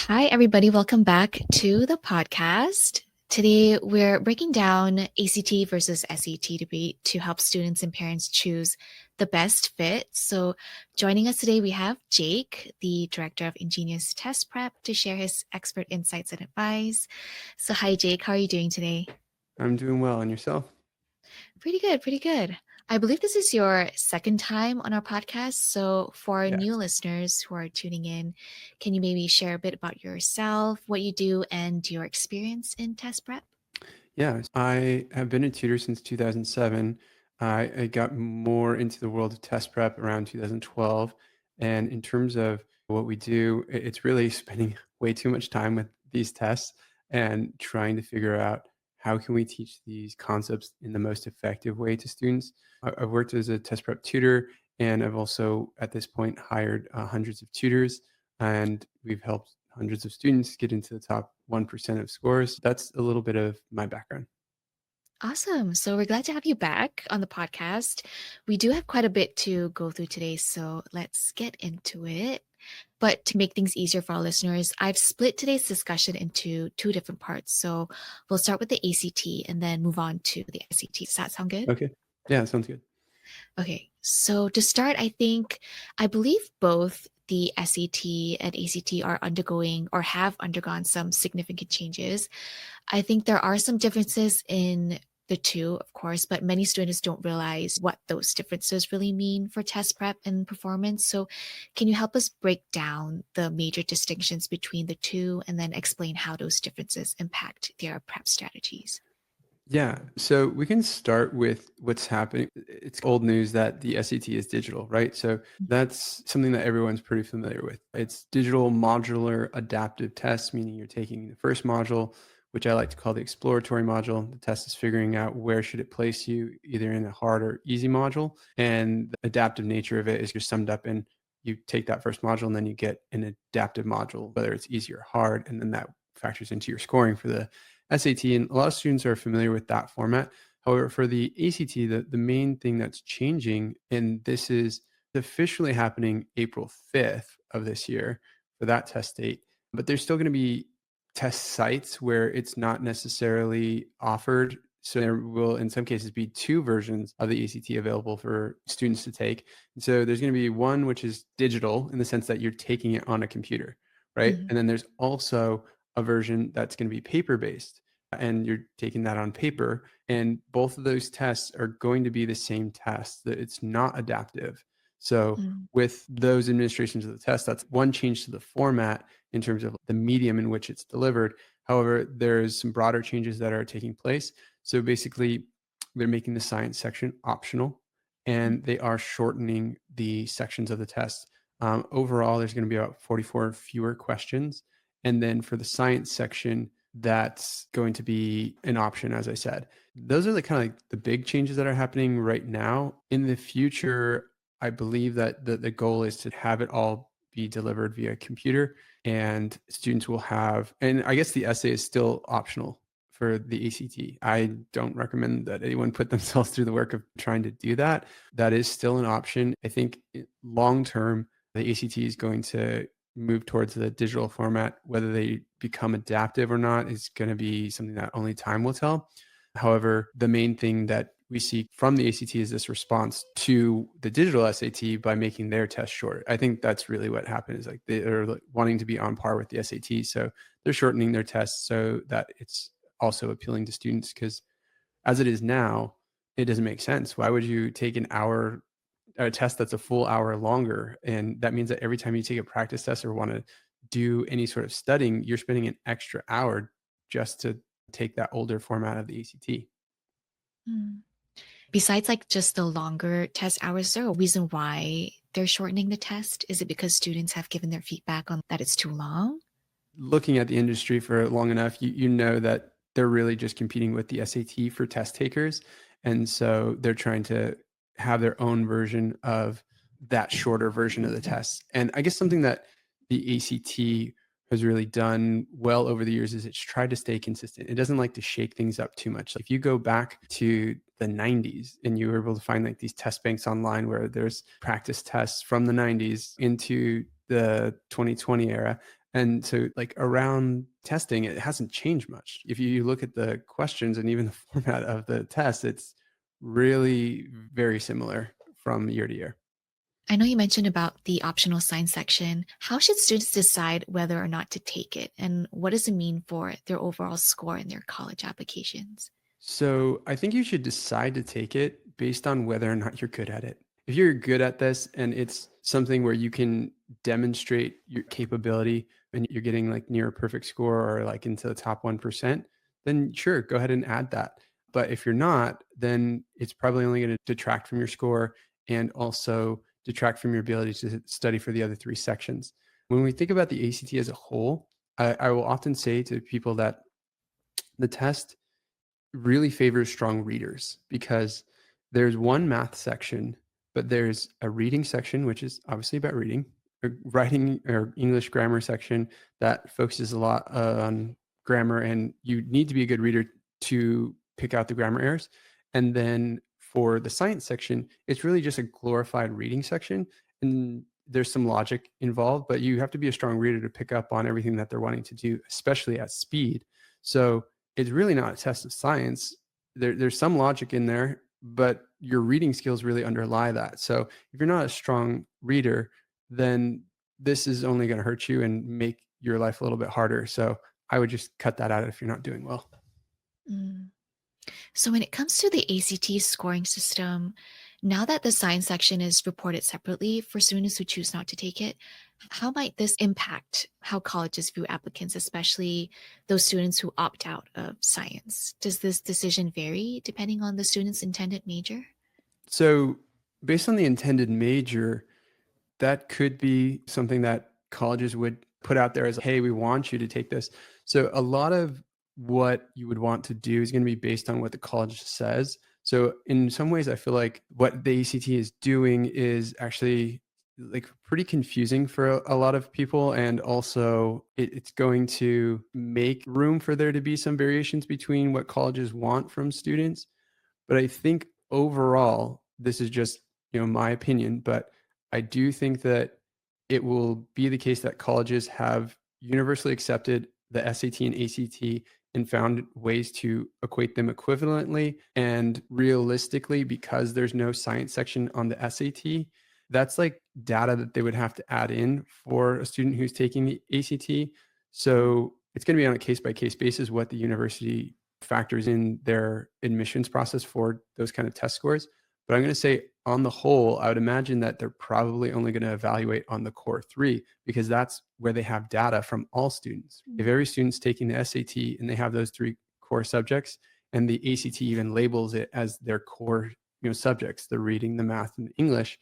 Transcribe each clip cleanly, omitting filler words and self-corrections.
Hi, everybody. Welcome back to the podcast. Today, we're breaking down ACT versus SAT debate to help students and parents choose the best fit. So, joining us today, we have Jake, the director of InGenius Test Prep, to share his expert insights and advice. So, hi, Jake. How are you doing today? I'm doing well. And yourself? Pretty good, pretty good. I believe this is your second time on our podcast. So, for our new Yes. listeners who are tuning in, can you maybe share a bit about yourself, what you do, and your experience in test prep? Yeah. I have been a tutor since 2007. I got more into the world of test prep around 2012. And in terms of what we do, it's really spending way too much time with these tests and trying to figure out how can we teach these concepts in the most effective way to students. I've worked as a test prep tutor, and I've also at this point hired hundreds of tutors, and we've helped hundreds of students get into the top 1% of scores. That's a little bit of my background. Awesome. So, we're glad to have you back on the podcast. We do have quite a bit to go through today. So, let's get into it. But to make things easier for our listeners, I've split today's discussion into two different parts. So, we'll start with the ACT and then move on to the SAT. Does that sound good? Okay. Yeah, sounds good. Okay, so to start, I believe both the SAT and ACT are undergoing or have undergone some significant changes. I think there are some differences in the two, of course, but many students don't realize what those differences really mean for test prep and performance. So, can you help us break down the major distinctions between the two and then explain how those differences impact their prep strategies? Yeah. So we can start with what's happening. It's old news that the SAT is digital, right? So that's something that everyone's pretty familiar with. It's digital modular adaptive tests, meaning you're taking the first module, which I like to call the exploratory module. The test is figuring out where should it place you, either in a hard or easy module. And the adaptive nature of it is just summed up in you take that first module and then you get an adaptive module, whether it's easy or hard. And then that factors into your scoring for the SAT, and a lot of students are familiar with that format. However, for the ACT, the main thing that's changing, and this is officially happening April 5th of this year for that test date, but there's still going to be test sites where it's not necessarily offered. So there will, in some cases, be two versions of the ACT available for students to take. And so there's going to be one which is digital in the sense that you're taking it on a computer, right? Mhm. And then there's also a version that's going to be paper based, and you're taking that on paper, and both of those tests are going to be the same test. That it's not adaptive. So Mm. with those administrations of the test, that's one change to the format in terms of the medium in which it's delivered. However, there's some broader changes that are taking place. So basically, they're making the science section optional, Mm. and they are shortening the sections of the test. Overall, there's going to be about 44 fewer questions. And then for the science section, that's going to be an option, as I said. Those are the kind of like the big changes that are happening right now. In the future, I believe that the goal is to have it all be delivered via computer, and students will have, and I guess the essay is still optional for the ACT. I don't recommend that anyone put themselves through the work of trying to do that. That is still an option. I think long term, the ACT is going to move towards the digital format. Whether they become adaptive or not is going to be something that only time will tell. However, the main thing that we see from the ACT is this response to the digital SAT by making their test short. I think that's really what happened, is like they're wanting to be on par with the SAT. So they're shortening their tests so that it's also appealing to students, because as it is now, it doesn't make sense. Why would you take an hour a test that's a full hour longer? And that means that every time you take a practice test or want to do any sort of studying, you're spending an extra hour just to take that older format of the ACT. Mm. Besides like just the longer test hours, is there a reason why they're shortening the test? Is it because students have given their feedback on that it's too long? Looking at the industry for long enough, you know that they're really just competing with the SAT for test takers. And so they're trying to have their own version of that shorter version of the test. And I guess something that the ACT has really done well over the years is it's tried to stay consistent. It doesn't like to shake things up too much. If you go back to the 90s and you were able to find like these test banks online where there's practice tests from the 90s into the 2020 era, And so, like, around testing, it hasn't changed much. If you look at the questions and even the format of the test, it's really very similar from year to year. I know you mentioned about the optional science section. How should students decide whether or not to take it? And what does it mean for their overall score in their college applications? So I think you should decide to take it based on whether or not you're good at it. If you're good at this and it's something where you can demonstrate your capability and you're getting like near a perfect score or like into the top 1%, then sure, go ahead and add that. But if you're not, then it's probably only going to detract from your score and also detract from your ability to study for the other three sections. When we think about the ACT as a whole, I will often say to people that the test really favors strong readers because there's one math section, but there's a reading section, which is obviously about reading, a writing or English grammar section that focuses a lot on grammar, and you need to be a good reader to pick out the grammar errors. And then for the science section, it's really just a glorified reading section. And there's some logic involved, but you have to be a strong reader to pick up on everything that they're wanting to do, especially at speed. So it's really not a test of science. There's some logic in there, but your reading skills really underlie that. So if you're not a strong reader, then this is only going to hurt you and make your life a little bit harder. So I would just cut that out if you're not doing well. Mm. So, when it comes to the ACT scoring system, now that the science section is reported separately for students who choose not to take it, how might this impact how colleges view applicants, especially those students who opt out of science? Does this decision vary depending on the student's intended major? So based on the intended major, that could be something that colleges would put out there as, hey, we want you to take this. So a lot of what you would want to do is going to be based on what the college says. So in some ways, I feel like what the ACT is doing is actually like pretty confusing for a lot of people. And also it's going to make room for there to be some variations between what colleges want from students. But I think overall, this is just, my opinion, but I do think that it will be the case that colleges have universally accepted the SAT and ACT and found ways to equate them equivalently and realistically because there's no science section on the SAT. That's like data that they would have to add in for a student who's taking the ACT. So it's going to be on a case by case basis what the university factors in their admissions process for those kind of test scores. But I'm going to say, on the whole, I would imagine that they're probably only going to evaluate on the core three because that's where they have data from all students. If Mm. every student's taking the SAT and they have those three core subjects, and the ACT even labels it as their core, subjects, the reading, the math, and the English,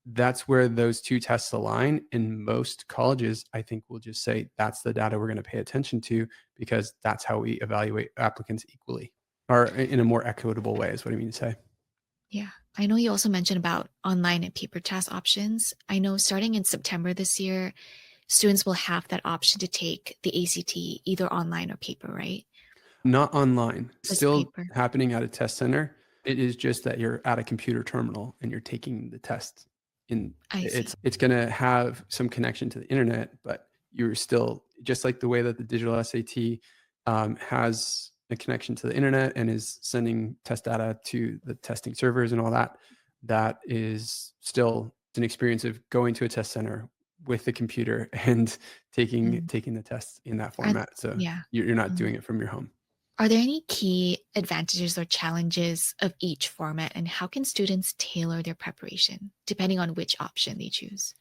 that's where those two tests align. And most colleges, I think, will just say that's the data we're going to pay attention to because that's how we evaluate applicants equally or in a more equitable way, is what I mean to say. Yeah. I know you also mentioned about online and paper test options. I know starting in September this year, students will have that option to take the ACT either online or paper, right? Not online, Just still paper. happening at a test center. It is just that you're at a computer terminal and you're taking the test. And I it's see. it's going to have some connection to the internet, but you're still just like the way that the digital SAT has a connection to the internet and is sending test data to the testing servers and all that. That is still an experience of going to a test center with the computer and taking Mm. taking the test in that Are, format. So yeah. you're not Mm. doing it from your home. Are there any key advantages or challenges of each format, and how can students tailor their preparation depending on which option they choose?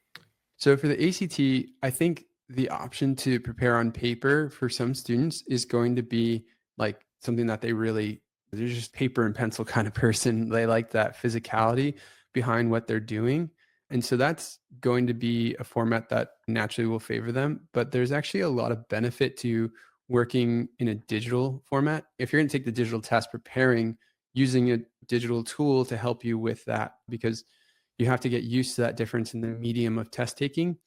So for the ACT, I think the option to prepare on paper for some students is going to be like something that they're just paper and pencil kind of person. They like that physicality behind what they're doing. And so that's going to be a format that naturally will favor them. But there's actually a lot of benefit to working in a digital format. If you're going to take the digital test, preparing using a digital tool to help you with that, because you have to get used to that difference in the medium of test taking.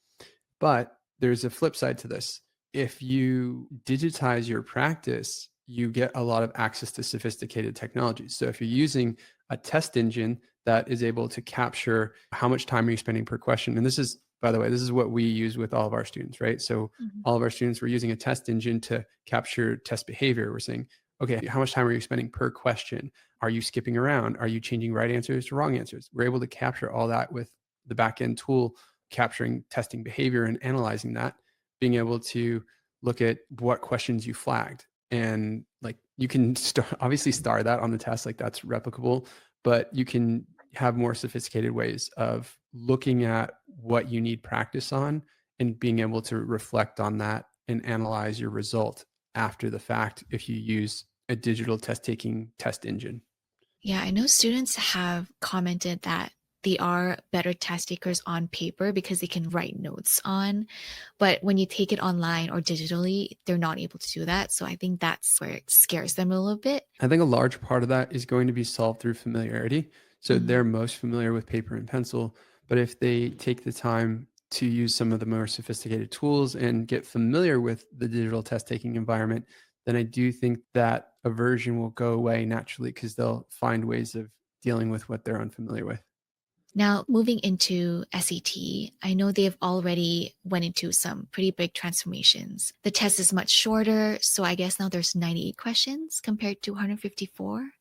But there's a flip side to this. If you digitize your practice, you get a lot of access to sophisticated technologies. So if you're using a test engine that is able to capture how much time are you spending per question, and this is by the way, this is what we use with all of our students, right? So Mhm. all of our students, we're using a test engine to capture test behavior. We're saying, okay, how much time are you spending per question? Are you skipping around? Are you changing right answers to wrong answers? We're able to capture all that with the backend tool, capturing testing behavior and analyzing that, being able to look at what questions you flagged. And like you can obviously star that on the test, like that's replicable, but you can have more sophisticated ways of looking at what you need practice on and being able to reflect on that and analyze your result after the fact if you use a digital test taking test engine. Yeah, I know students have commented that they are better test takers on paper because they can write notes on, but when you take it online or digitally, they're not able to do that. So I think that's where it scares them a little bit. I think a large part of that is going to be solved through familiarity. So Mhm. they're most familiar with paper and pencil, but if they take the time to use some of the more sophisticated tools and get familiar with the digital test taking environment, then I do think that aversion will go away naturally because they'll find ways of dealing with what they're unfamiliar with. Now, moving into SET, I know they've already went into some pretty big transformations. The test is much shorter, so I guess now there's 98 questions compared to 154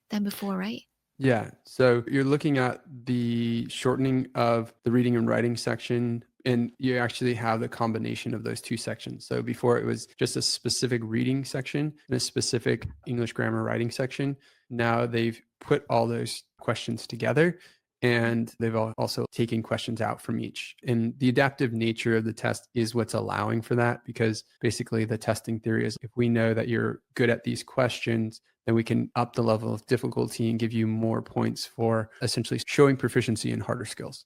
than before, right? Yeah. So you're looking at the shortening of the reading and writing section, and you actually have the combination of those two sections. So before it was just a specific reading section and a specific English grammar writing section. Now they've put all those questions together and they've also taken questions out from each. And the adaptive nature of the test is what's allowing for that because basically the testing theory is if we know that you're good at these questions, then we can up the level of difficulty and give you more points for essentially showing proficiency in harder skills.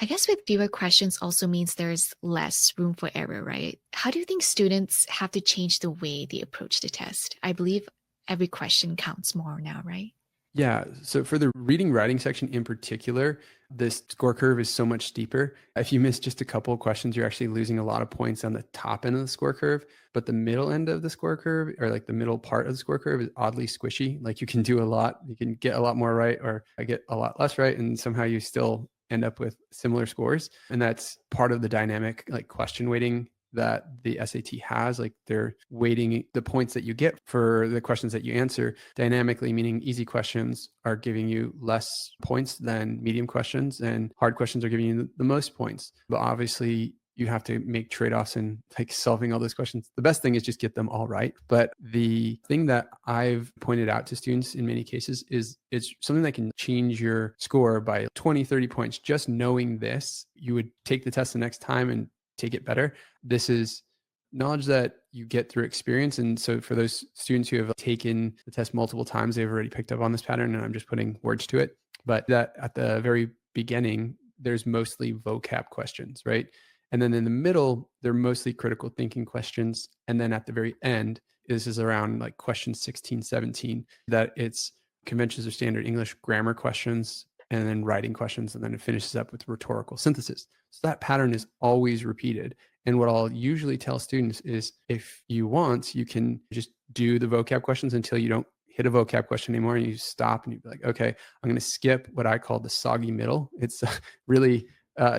I guess with fewer questions also means there's less room for error, right? How do you think students have to change the way they approach the test? I believe every question counts more now, right? Yeah. So for the reading writing section in particular, this score curve is so much steeper. If you miss just a couple of questions, you're actually losing a lot of points on the top end of the score curve. But the middle end of the score curve, or like the middle part of the score curve, is oddly squishy. Like you can do a lot, you can get a lot more right, or I get a lot less right, and somehow you still end up with similar scores. And that's part of the dynamic, like question weighting that the SAT has. Like they're weighting the points that you get for the questions that you answer dynamically, meaning easy questions are giving you less points than medium questions, and hard questions are giving you the most points. But obviously, you have to make trade-offs in like solving all those questions. The best thing is just get them all right. But the thing that I've pointed out to students in many cases is it's something that can change your score by 20, 30 points. Just knowing this, you would take the test the next time and take it better. This is knowledge that you get through experience. And so for those students who have taken the test multiple times, they've already picked up on this pattern, and I'm just putting words to it. But that at the very beginning, there's mostly vocab questions, right? And then in the middle, they're mostly critical thinking questions. And then at the very end, this is around like question 16, 17, that it's conventions of standard English grammar questions and then writing questions. And then it finishes up with rhetorical synthesis. So that pattern is always repeated. And what I'll usually tell students is if you want, you can just do the vocab questions until you don't hit a vocab question anymore and you stop and you'd be like, okay, I'm going to skip what I call the soggy middle. It's really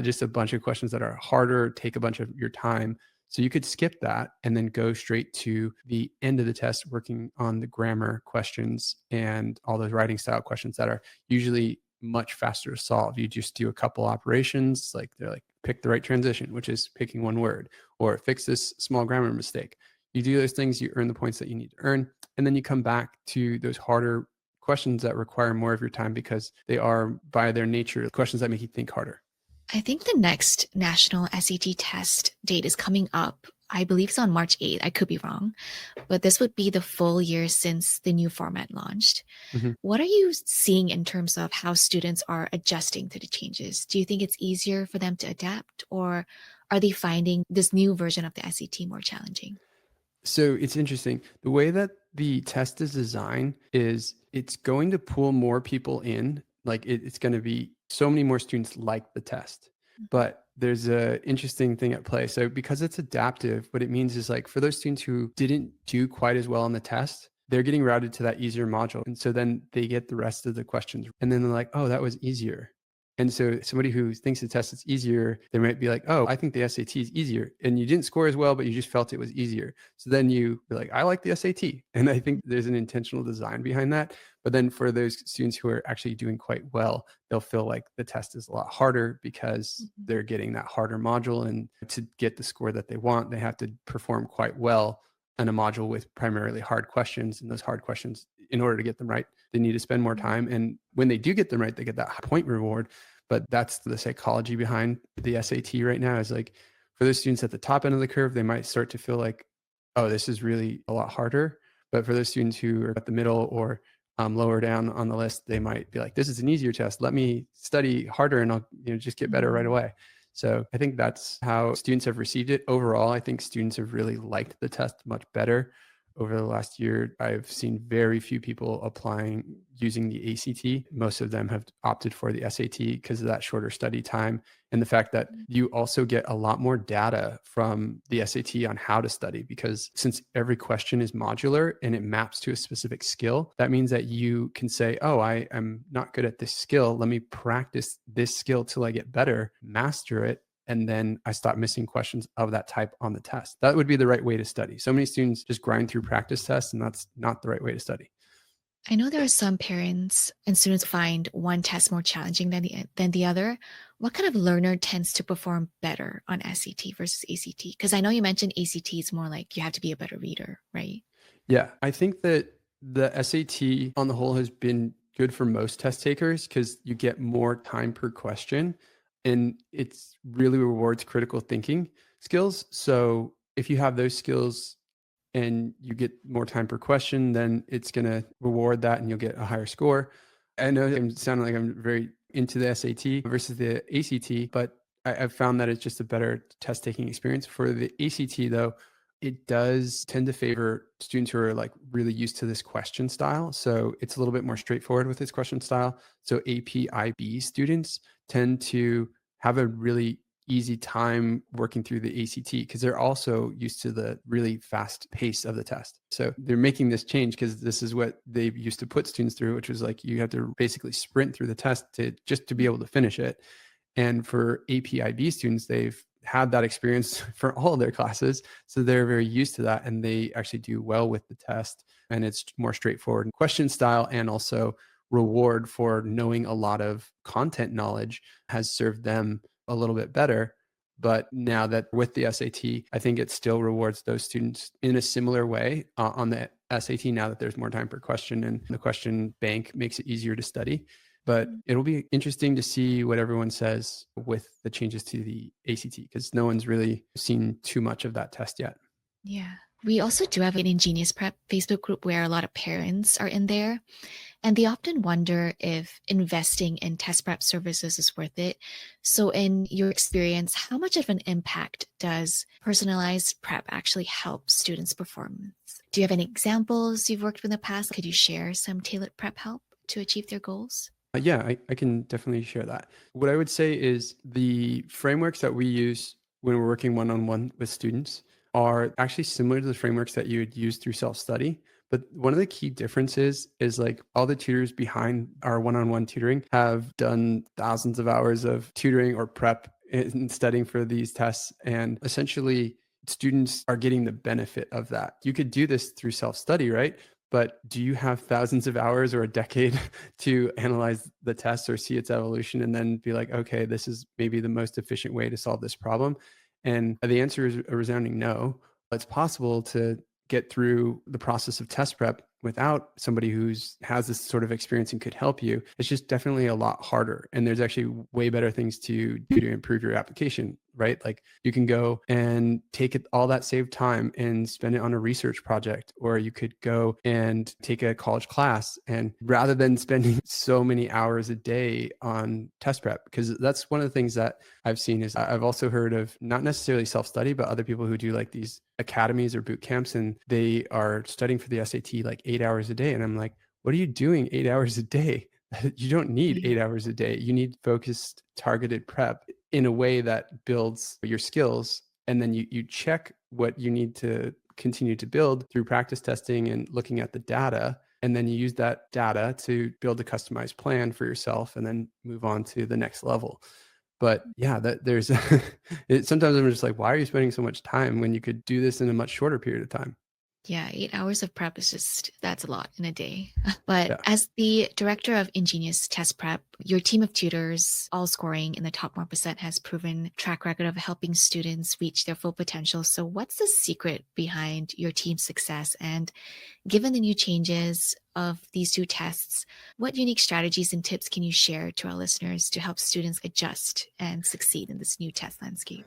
just a bunch of questions that are harder, take a bunch of your time. So you could skip that and then go straight to the end of the test, working on the grammar questions and all those writing style questions that are usually much faster to solve. You just do a couple operations, like they're like pick the right transition, which is picking one word, or fix this small grammar mistake. You do those things, you earn the points that you need to earn, and then you come back to those harder questions that require more of your time because they are, by their nature, questions that make you think harder. I think the next national SET test date is coming up. I believe it's on March 8th. I could be wrong, but this would be the full year since the new format launched. Mhm. What are you seeing in terms of how students are adjusting to the changes? Do you think it's easier for them to adapt, or are they finding this new version of the SET more challenging? So it's interesting. The way that the test is designed is it's going to pull more people in. Like it's going to be so many more students like the test. Mhm. But there's a interesting thing at play. So because it's adaptive, what it means is like for those students who didn't do quite as well on the test, they're getting routed to that easier module. And so then they get the rest of the questions. And then they're like, oh, that was easier. And so somebody who thinks the test is easier, they might be like, oh, I think the SAT is easier. And you didn't score as well, but you just felt it was easier. So then you be like, I like the SAT. And I think there's an intentional design behind that. But then for those students who are actually doing quite well, they'll feel like the test is a lot harder because Mhm. they're getting that harder module. And to get the score that they want, they have to perform quite well in a module with primarily hard questions. And those hard questions, in order to get them right, they need to spend more Mhm. time. And when they do get them right, they get that point reward. But that's the psychology behind the SAT right now is like for those students at the top end of the curve, they might start to feel like, oh, this is really a lot harder. But for those students who are at the middle or lower down on the list, they might be like, this is an easier test. Let me study harder and I'll just get better right Mhm. away. So I think that's how students have received it. Overall, I think students have really liked the test much better. Over the last year, I've seen very few people applying using the ACT. Most of them have opted for the SAT because of that shorter study time and the fact that you also get a lot more data from the SAT on how to study. Because since every question is modular and it maps to a specific skill, that means that you can say, oh, I am not good at this skill. Let me practice this skill till I get better, master it, and then I stop missing questions of that type on the test. That would be the right way to study. So many students just grind through practice tests, and that's not the right way to study. I know there are some parents and students find one test more challenging than the other. What kind of learner tends to perform better on SAT versus ACT? Because I know you mentioned ACT is more like you have to be a better reader, right? Yeah, I think that the SAT on the whole has been good for most test takers because you get more time per question and it's really rewards critical thinking skills. So if you have those skills and you get more time per question, then it's going to reward that and you'll get a higher score. I know I'm sounding like I'm very into the SAT versus the ACT, but I've found that it's just a better test taking experience. For the ACT, though, it does tend to favor students who are like really used to this question style. So it's a little bit more straightforward with this question style. So APIB students tend to have a really easy time working through the ACT because they're also used to the really fast pace of the test. So they're making this change because this is what they used to put students through, which was like you have to basically sprint through the test to just to be able to finish it. And for APIB students, they've had that experience for all of their classes. So they're very used to that and they actually do well with the test. And it's more straightforward question style and also reward for knowing a lot of content knowledge has served them a little bit better. But now that with the SAT, I think it still rewards those students in a similar way on the SAT now that there's more time per question and the question bank makes it easier to study. But it'll be interesting to see what everyone says with the changes to the ACT because no one's really seen too much of that test yet. Yeah. We also do have an InGenius Prep Facebook group where a lot of parents are in there, and they often wonder if investing in test prep services is worth it. So, in your experience, how much of an impact does personalized prep actually help students' performance? Do you have any examples you've worked with in the past? Could you share some tailored prep help to achieve their goals? Yeah, I can definitely share that. What I would say is the frameworks that we use when we're working one on one with students are actually similar to the frameworks that you would use through self study. But one of the key differences is like all the tutors behind our one on one tutoring have done thousands of hours of tutoring or prep in studying for these tests. And essentially, students are getting the benefit of that. You could do this through self study, right? But do you have thousands of hours or a decade to analyze the test or see its evolution and then be like, okay, this is maybe the most efficient way to solve this problem? And the answer is a resounding no. It's possible to get through the process of test prep without somebody who's has this sort of experience and could help you. It's just definitely a lot harder. And there's actually way better things to do to improve your application, right? Like you can go and take it all that saved time and spend it on a research project, or you could go and take a college class. And rather than spending so many hours a day on test prep, because that's one of the things that I've seen is I've also heard of not necessarily self-study, but other people who do like these academies or boot camps and they are studying for the SAT like 8 hours a day. And I'm like, what are you doing 8 hours a day? You don't need Yeah. 8 hours a day. You need focused, targeted prep in a way that builds your skills. And then you check what you need to continue to build through practice testing and looking at the data. And then you use that data to build a customized plan for yourself and then move on to the next level. But yeah, that there's sometimes I'm just like, why are you spending so much time when you could do this in a much shorter period of time? Yeah, 8 hours of prep is just, that's a lot in a day. But Yeah. as the director of InGenius Test Prep, your team of tutors, all scoring in the top 1%, has proven track record of helping students reach their full potential. So what's the secret behind your team's success? And given the new changes of these two tests, what unique strategies and tips can you share to our listeners to help students adjust and succeed in this new test landscape?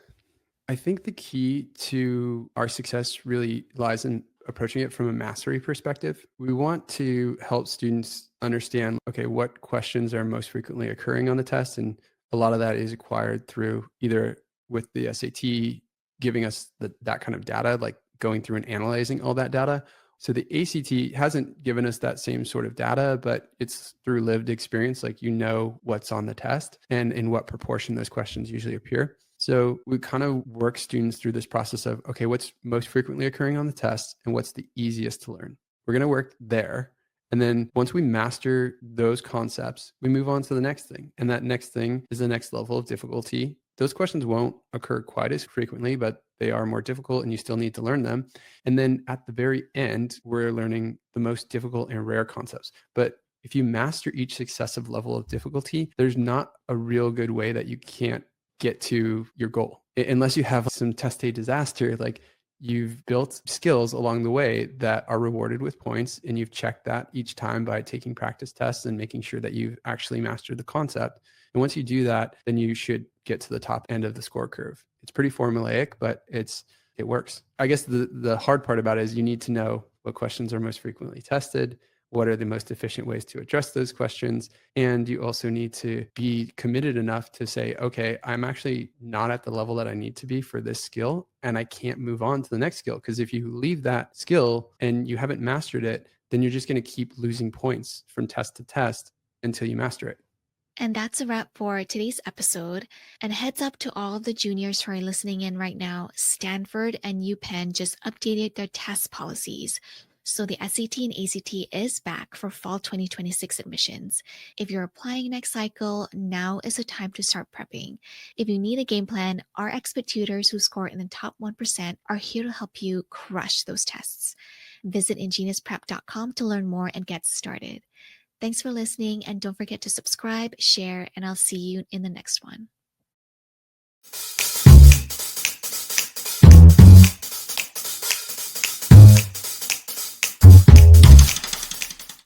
I think the key to our success really lies in approaching it from a mastery perspective. We want to help students understand, okay, what questions are most frequently occurring on the test. And a lot of that is acquired through either with the SAT giving us that kind of data, like going through and analyzing all that data. So the ACT hasn't given us that same sort of data, but it's through lived experience, like you know what's on the test and in what proportion those questions usually appear. So we kind of work students through this process of, okay, what's most frequently occurring on the test and what's the easiest to learn? We're going to work there. And then once we master those concepts, we move on to the next thing. And that next thing is the next level of difficulty. Those questions won't occur quite as frequently, but they are more difficult and you still need to learn them. And then at the very end, we're learning the most difficult and rare concepts. But if you master each successive level of difficulty, there's not a real good way that you can't get to your goal. Unless you have some test day disaster, like you've built skills along the way that are rewarded with points, and you've checked that each time by taking practice tests and making sure that you've actually mastered the concept. And once you do that, then you should get to the top end of the score curve. It's pretty formulaic, but it works. I guess the hard part about it is you need to know what questions are most frequently tested, what are the most efficient ways to address those questions, and you also need to be committed enough to say, okay, I'm actually not at the level that I need to be for this skill, and I can't move on to the next skill. Because if you leave that skill and you haven't mastered it, then you're just going to keep losing points from test to test until you master it. And that's a wrap for today's episode. And heads up to all the juniors who are listening in right now, Stanford and UPenn just updated their test policies. So the SAT and ACT is back for fall 2026 admissions. If you're applying next cycle, now is the time to start prepping. If you need a game plan, our expert tutors who score in the top 1% are here to help you crush those tests. Visit ingeniusprep.com to learn more and get started. Thanks for listening, and don't forget to subscribe, share, and I'll see you in the next one.